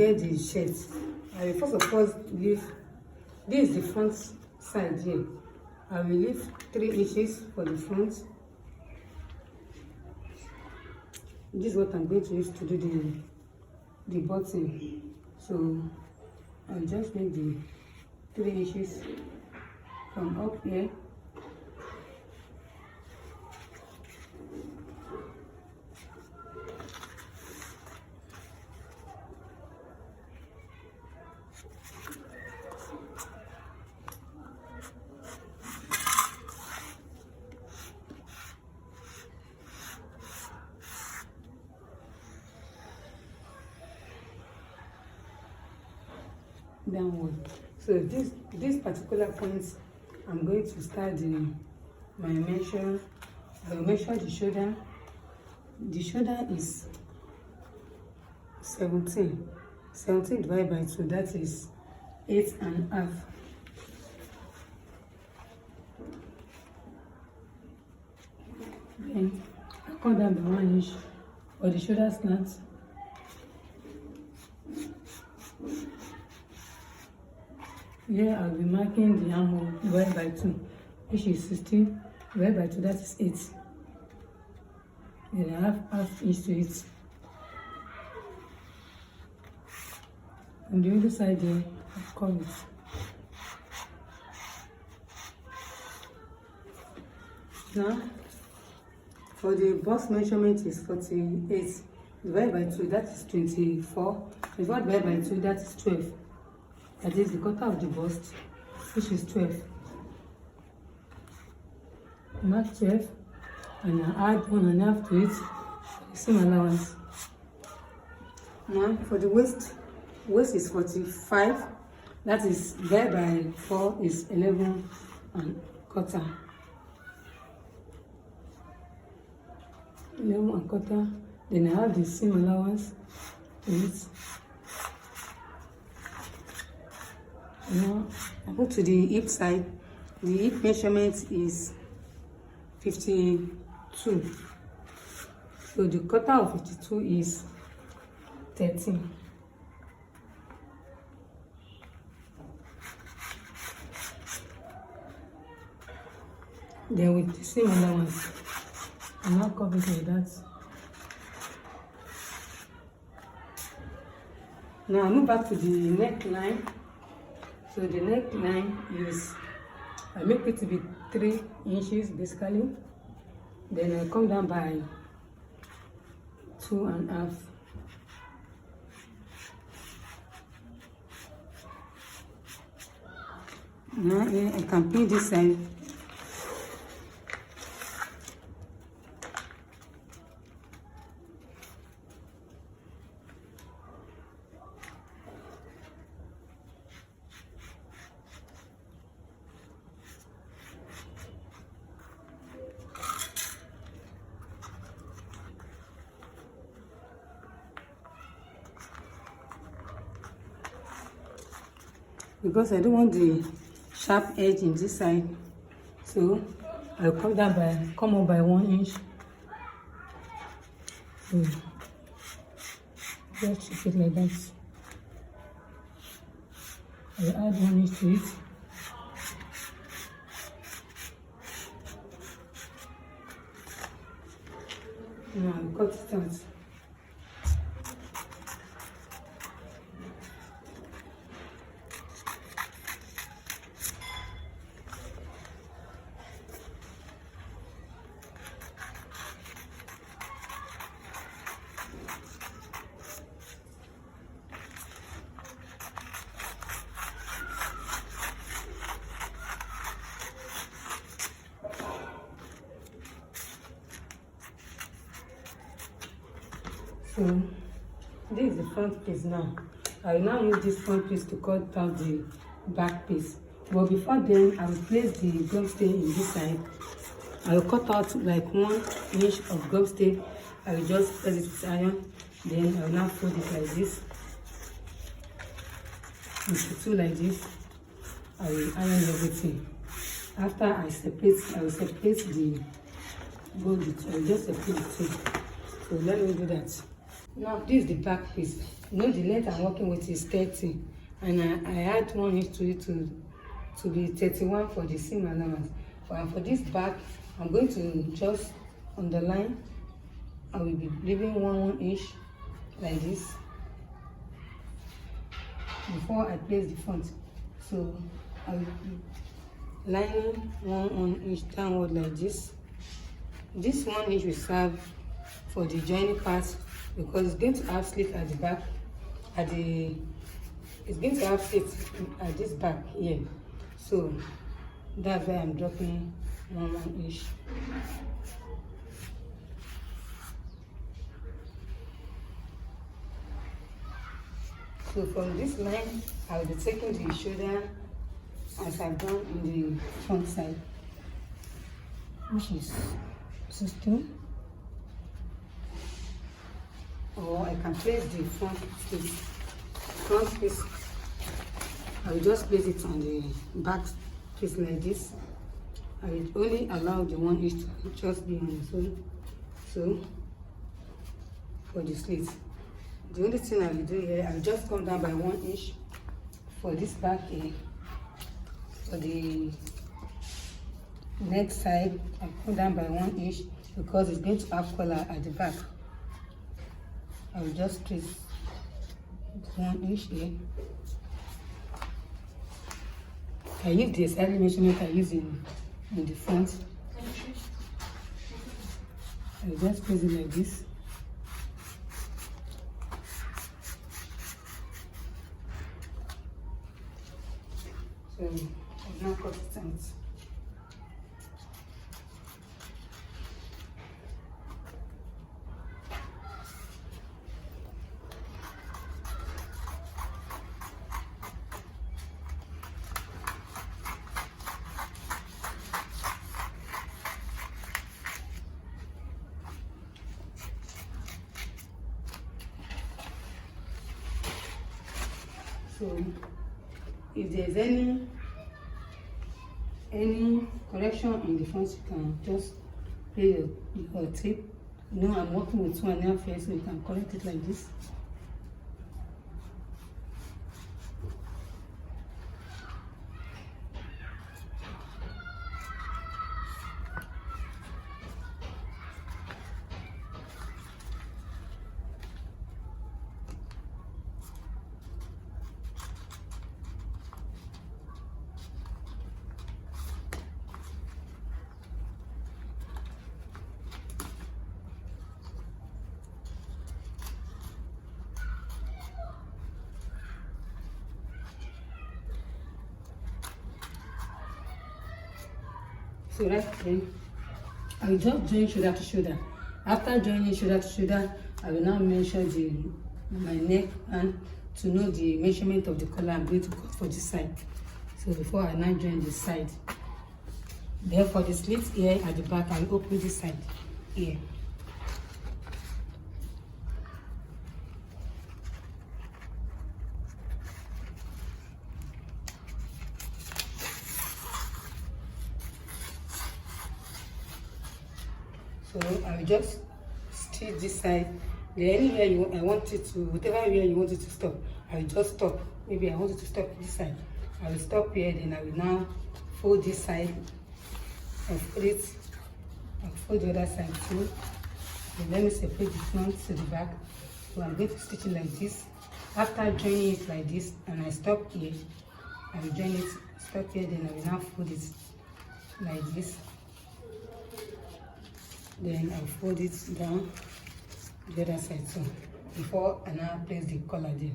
get the shirt, I will first of all leave, this is the front side here. I will leave 3 inches for the front. This is what I'm going to use to do the button. So I'll just make the 3 inches from up here. Downward. So this particular point, I'm going to start my measure. I will measure the shoulder. The shoulder is 17 divided by 2, that is 8.5. Then I cut down by 1 inch for the shoulder slant. Here I'll be marking the armhole divided by 2, which is 16 divided by 2, that is 8. Then I have half inch to it. On the other side there, I'll cut it. Now, for the bust measurement is 48 divided by 2, that is 24. 24 divided by 2, that is 12. That is the quarter of the bust, which is 12. Mark 12, and I add 1.5 to it, same allowance. Now for the waist is 45. That is divided by 4 is 11.25. 11.25. Then I have the same allowance to it. Now I go to the hip side. The hip measurement is 52. So the quarter of 52 is 13. Then with the same allowance, I'm not covered like that. Now I move back to the neckline. So the neckline is, I make it to be 3 inches basically. Then I come down by 2.5. Now here I can pin this side. Because I don't want the sharp edge in this side, so I'll come up by 1 inch. So just keep it like that. I'll add 1 inch to it. Now I'll cut it out. So this is the front piece now. I will now use this front piece to cut out the back piece. But before then, I will place the gum stay in this side. I will cut out like 1 inch of gum stay. I will just press it with iron. Then I will now fold it like this. Into 2 like this. I will iron everything. After I will separate the gold. I will just separate the two. So let me do that. Now this is the back piece. You know the length I'm working with is 30, and I add 1 inch to it to be 31 for the seam allowance. And for this back, I'm going to just underline. I will be leaving 1 inch like this before I place the front. So I will be lining 1 inch downward like this. This 1 inch will serve for the joining part because it's going to have slit at the back, it's going to have slit at this back here. So that's why I'm dropping 1 inch. So from this line, I will be taking the shoulder as I've done in the front side, which is 16. Or I can place the front piece. Front piece, I will just place it on the back piece like this. I will only allow the 1 inch to just be on its own. So for the slit, the only thing I will do here, I will just come down by 1 inch for this back here. For the neck side, I come down by 1 inch because it's going to have collar at the back. I will just place 1 inch here. I use the side measurement I use in the front. I will just place it like this. So I'll now cut it out. So if there's any correction in the front, you can just play your tape. You know I'm working with 2.5 here, so you can correct it like this. So right then, I will just join shoulder to shoulder. After joining shoulder to shoulder, I will now measure my neck and to know the measurement of the collar I'm going to cut for this side. So before I now join this side, then for the slit here at the back, I will open this side here. So I will just stitch this side. Then anywhere I want it to, whatever area you want it to stop, I will just stop. Maybe I want it to stop this side. I will stop here, then I will now fold this side and fold it. I'll fold the other side too. Then let me separate the front to the back. So I'm going to stitch it like this. After joining it like this, and I stop here, I will join it, stop here, then I will now fold it like this. Then I'll fold it down the other side too before I now place the collar there.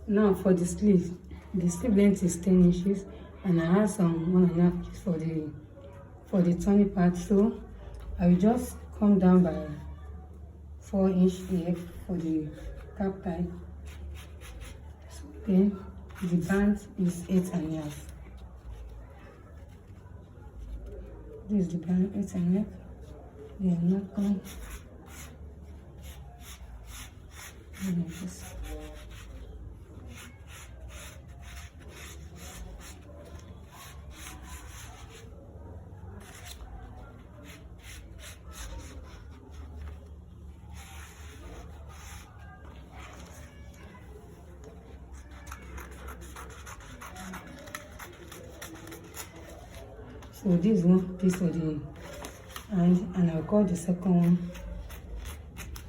Now for the sleeve length is 10 inches and I have some 1.5 inches for the turny part. So I will just come down by 4 inches here for the cap tie. So then the band is 8.5. This is the band 8.5. They are not going. Like this. So this one piece for the hand, and I'll cut the second one.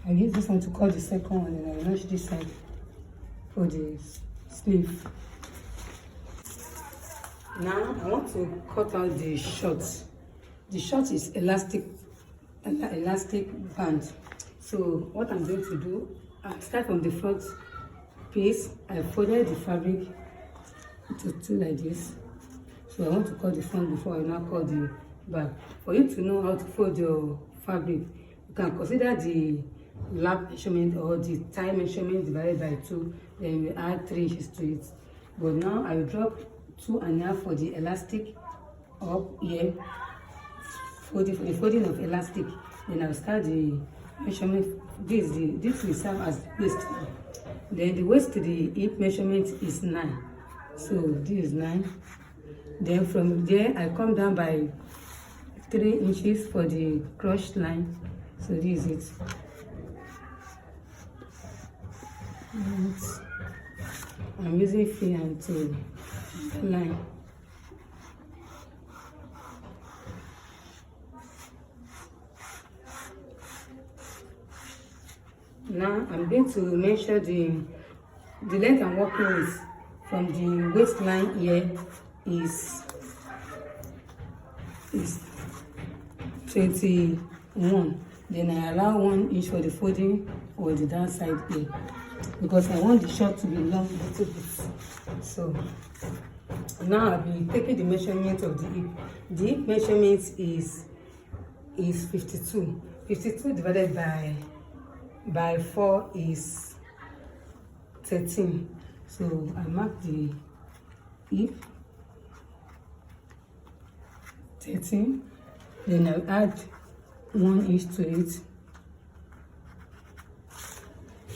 I'll use this one to cut the second one, and I'll notch this side for the sleeve. Now I want to cut out the short. The short is elastic band. So what I'm going to do, I'll start from the front piece. I folded the fabric into two like this. So I want to cut the front before I now cut the back. For you to know how to fold your fabric, you can consider the lap measurement or the thigh measurement divided by 2, then you add 3 inches to it. But now I will drop 2.5 for the elastic up here, for the folding of elastic. Then I'll start the measurement. This will serve as waist. Then the waist to the hip measurement is 9. So this is 9. Then from there I come down by 3 inches for the crotch line. So this is it. And I'm using free hand to line. Now I'm going to measure the length I'm working with from the waistline here is 21. Then I allow 1 inch for the folding or the downside here, because I want the short to be long a little bit. So now I'll be taking the measurement of the hip. The hip measurement is 52. 52 divided by 4 is 13. So I mark the hip 13. Then I'll add 1 inch to it.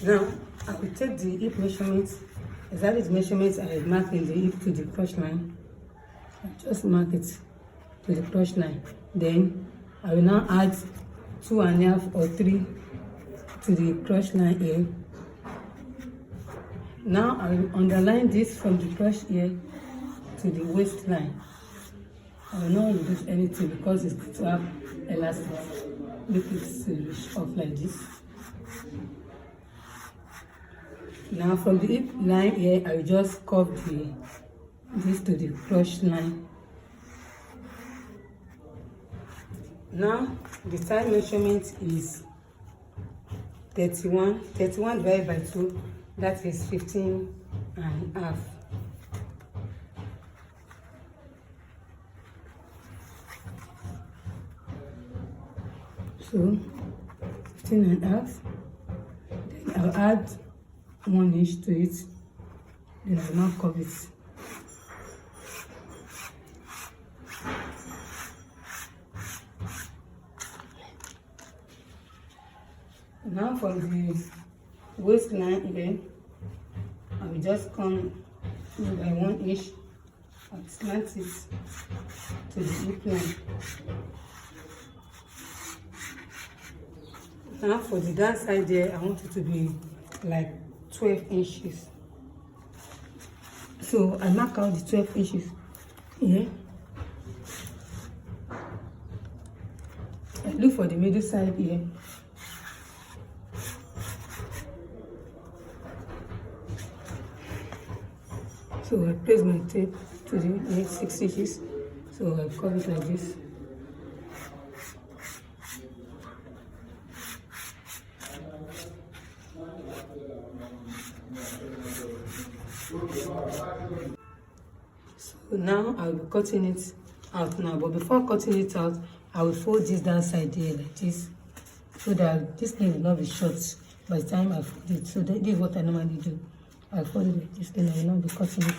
Now I will take the hip measurement, exactly the measurements I marked in the hip to the crotch line. I just mark it to the crotch line. Then I will now add 2.5 or 3 to the crotch line here. Now I will underline this from the crotch here to the waistline. I will not reduce anything because it's going to have elastic. Make it off like this. Now from the hip line here, I will just curve this to the crotch line. Now the thigh measurement is 31. 31 divided by 2, that is 15.5. So 15.5. Then I'll add 1 inch to it. Then I will now curve it. Now from the waistline here, I will just come by 1 inch and slant it to the hip line. Now for the down side there, I want it to be like 12 inches. So I mark out the 12 inches here. I look for the middle side here. So I place my tape to the next 6 inches. So I cut it like this. So now I will be cutting it out now. But before cutting it out, I will fold this down side here like this, so that this thing will not be short by the time I fold it. So this is what I normally do. I fold it like this, then I will not be cutting it.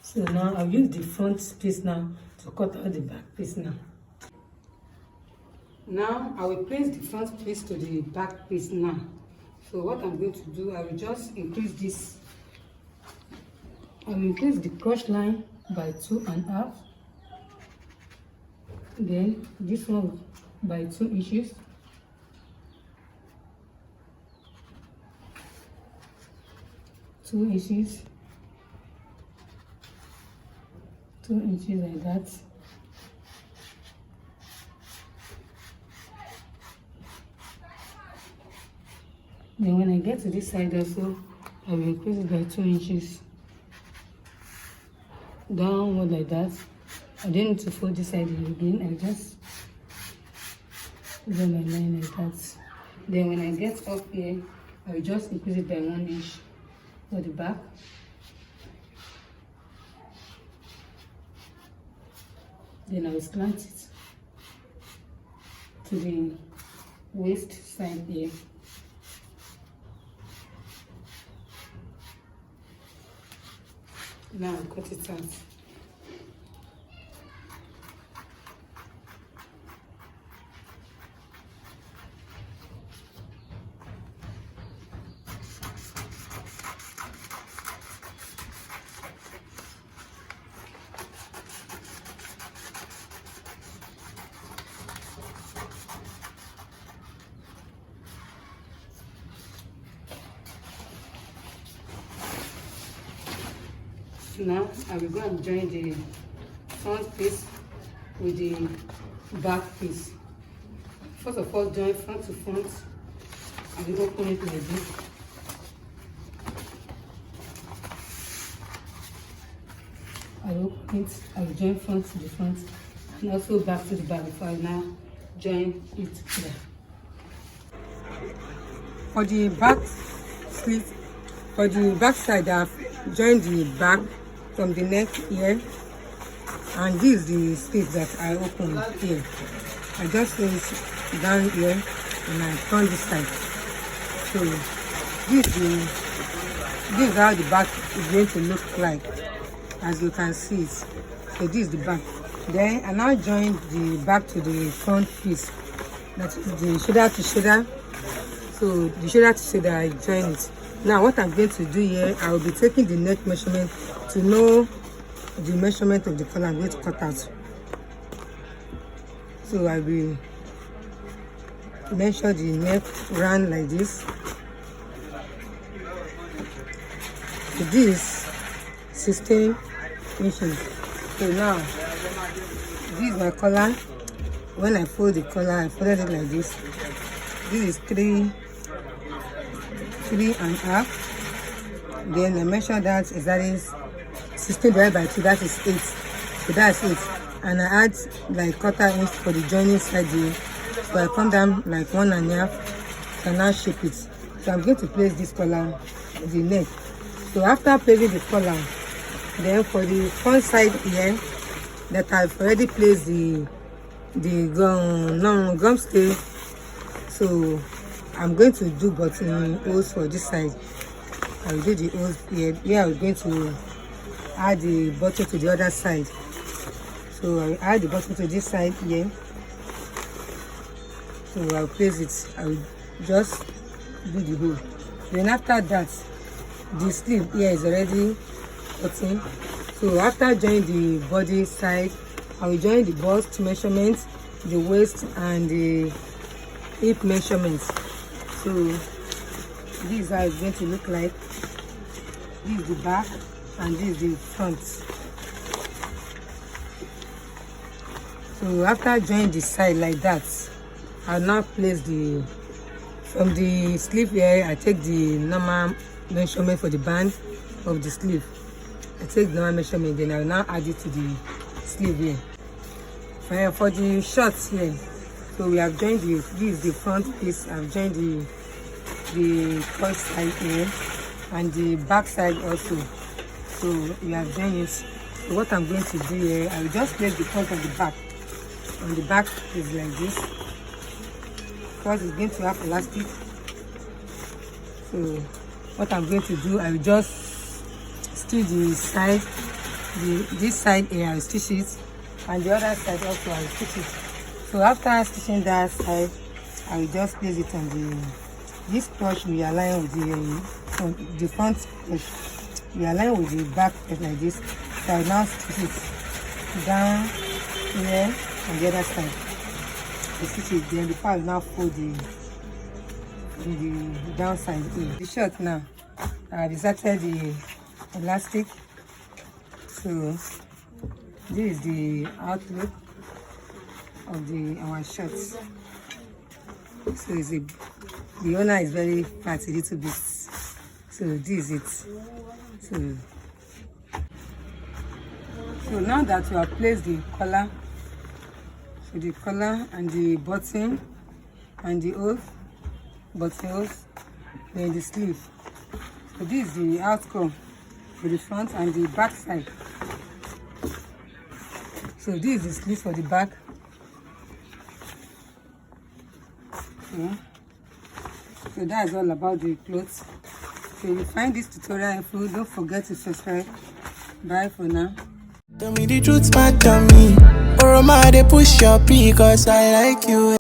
So now I'll use the front piece now to cut out the back piece now. Now I will place the front piece to the back piece now. So what I'm going to do, I will just increase this. I will increase the crotch line by 2.5. Then this one by 2 inches. Two inches like that. Then when I get to this side also, I will increase it by 2 inches. Downward like that. I don't need to fold this side again. I just draw my line like that. Then when I get up here, I will just increase it by 1 inch for the back. Then I will slant it to the waist side here. Now I'll cut it out. Now I will go and join the front piece with the back piece. First of all, join front to front. I will open it like this. I will open it. I will join front to the front and also back to the back before I now join it together. For the back slit, for the back side, I've joined the back from the neck here, and this is the slit that I opened here. I just place it down here and I turn this side. So this is how the back is going to look like, as you can see it. So this is the back. Then I now join the back to the front piece, that is the shoulder to shoulder. So the shoulder to shoulder, I join it. Now what I'm going to do here, I will be taking the neck measurement to know the measurement of the collar I'm going to cut out. So I will measure the neck round like this. So this 16 inches. So now this is my collar. When I fold the collar, I folded it like this. This is 3.5. Then I measure that exactly 16 divided by 2, that is 8. So that's 8. And I add like 1/4 inch for the joining side here. So I come down like 1.5 and now shape it. So I'm going to place this collar on the neck. So after placing the collar, then for the front side here, that I've already placed the gum stay. So I'm going to do button holes for this side. I will do the holes here. Here I'm going to add the button to the other side. So I will add the button to this side here. So I'll place it. I will just do the hole. Then after that, the sleeve here is already cutting. So after joining the body side, I will join the bust measurements, the waist and the hip measurements. So this is how it's going to look like. This is the back and this is the front. So after joining the side like that, I'll now place from the sleeve here, I take the normal measurement for the band of the sleeve. I take the normal measurement, then I will now add it to the sleeve here. For the shorts here, so we have joined this is the front piece. I've joined the front side here and the back side also. So we have joined it. So what I'm going to do here, I will just place the front of the back. On the back is like this, because it's going to have elastic. So what I'm going to do, I will just stitch the side, this side here, I will stitch it, and the other side also I will stitch it. So after stitching that side, I will just place it on This brush we align with the front brush. We align with the back like this. So I now stitch it down here on the other side. I stitch it then before I now fold the downside. The shirt now, I've inserted the elastic. So this is the outlook of our shirts. So the owner is very fat a little bit. So this is it. So now that you have placed the collar, so the collar and the button and the buttonholes, then the sleeve. So this is the outcome for the front and the back side. So this is the sleeve for the back. Okay. So that's all about the clothes. So if you find this tutorial helpful, don't forget to subscribe. Bye for now. Tell me the truth, matter me. Or am I they push your P, cause I like you.